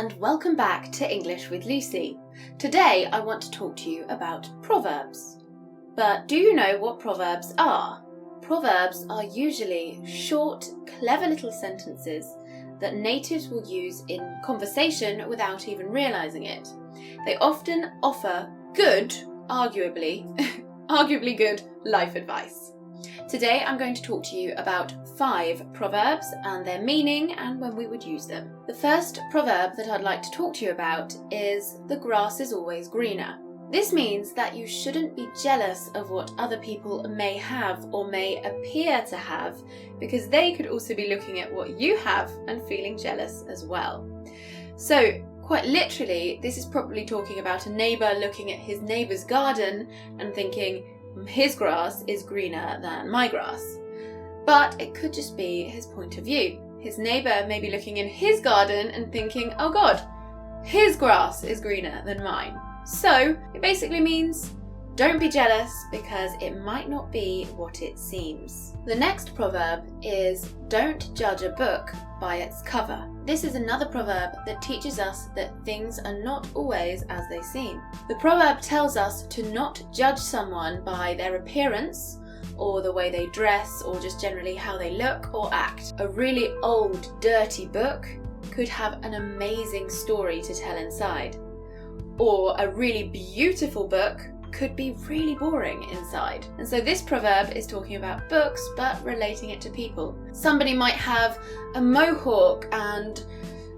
and welcome back to English with Lucy. Today I want to talk to you about proverbs. But do you know what proverbs are? Proverbs are usually short, clever little sentences that natives will use in conversation without even realising it. They often offer good, arguably good life advice. Today I'm going to talk to you about 5 proverbs and their meaning and when we would use them. The first proverb that I'd like to talk to you about is "the grass is always greener." This means that you shouldn't be jealous of what other people may have or may appear to have, because they could also be looking at what you have and feeling jealous as well. So quite literally, this is probably talking about a neighbour looking at his neighbour's garden and thinking, his grass is greener than my grass. But it could just be his point of view. His neighbour may be looking in his garden and thinking, oh God, his grass is greener than mine. So it basically means don't be jealous because it might not be what it seems. The next proverb is don't judge a book by its cover. This is another proverb that teaches us that things are not always as they seem. The proverb tells us to not judge someone by their appearance or the way they dress or just generally how they look or act. A really old, dirty book could have an amazing story to tell inside. Or a really beautiful book could be really boring inside. And so this proverb is talking about books but relating it to people. Somebody might have a mohawk and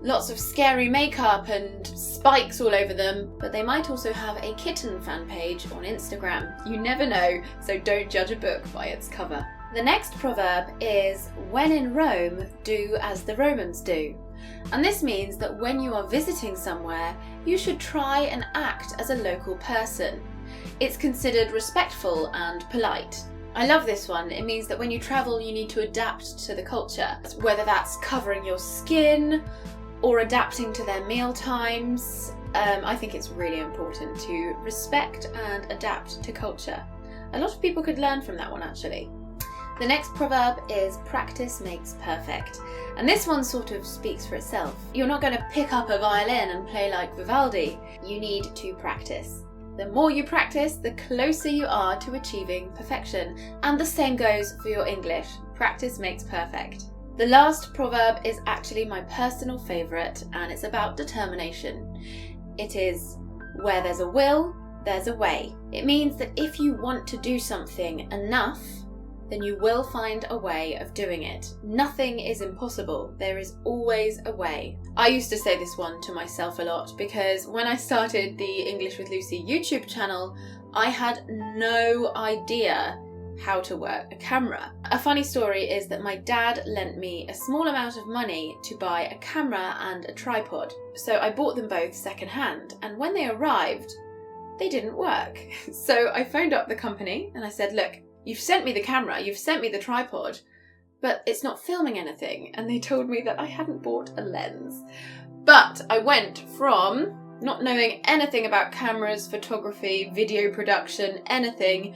lots of scary makeup and spikes all over them, but they might also have a kitten fan page on Instagram. You never know, so don't judge a book by its cover. The next proverb is when in Rome, do as the Romans do. And this means that when you are visiting somewhere, you should try and act as a local person. It's considered respectful and polite. I love this one. It means that when you travel, you need to adapt to the culture, whether that's covering your skin or adapting to their meal times. I think it's really important to respect and adapt to culture. A lot of people could learn from that one, actually. The next proverb is practice makes perfect. And this one sort of speaks for itself. You're not going to pick up a violin and play like Vivaldi. You need to practice. The more you practice, the closer you are to achieving perfection. And the same goes for your English. Practice makes perfect. The last proverb is actually my personal favourite, and it's about determination. It is, where there's a will, there's a way. It means that if you want to do something enough, then you will find a way of doing it. Nothing is impossible. There is always a way. I used to say this one to myself a lot because when I started the English with Lucy YouTube channel, I had no idea how to work a camera. A funny story is that my dad lent me a small amount of money to buy a camera and a tripod. So I bought them both secondhand, and when they arrived, they didn't work. So I phoned up the company and I said, look, you've sent me the camera, you've sent me the tripod, but it's not filming anything. And they told me that I hadn't bought a lens. But I went from not knowing anything about cameras, photography, video production, anything,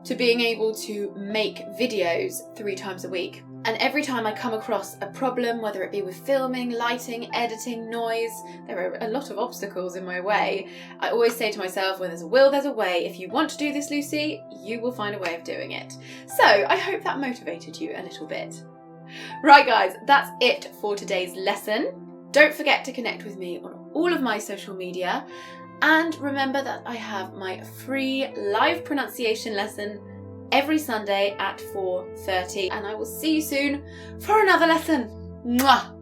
to being able to make videos 3 times a week. And every time I come across a problem, whether it be with filming, lighting, editing, noise, there are a lot of obstacles in my way, I always say to myself, when there's a will, there's a way. If you want to do this, Lucy, you will find a way of doing it. So I hope that motivated you a little bit. Right guys, that's it for today's lesson. Don't forget to connect with me on all of my social media. And remember that I have my free live pronunciation lesson every Sunday at 4:30, and I will see you soon for another lesson. Mwah!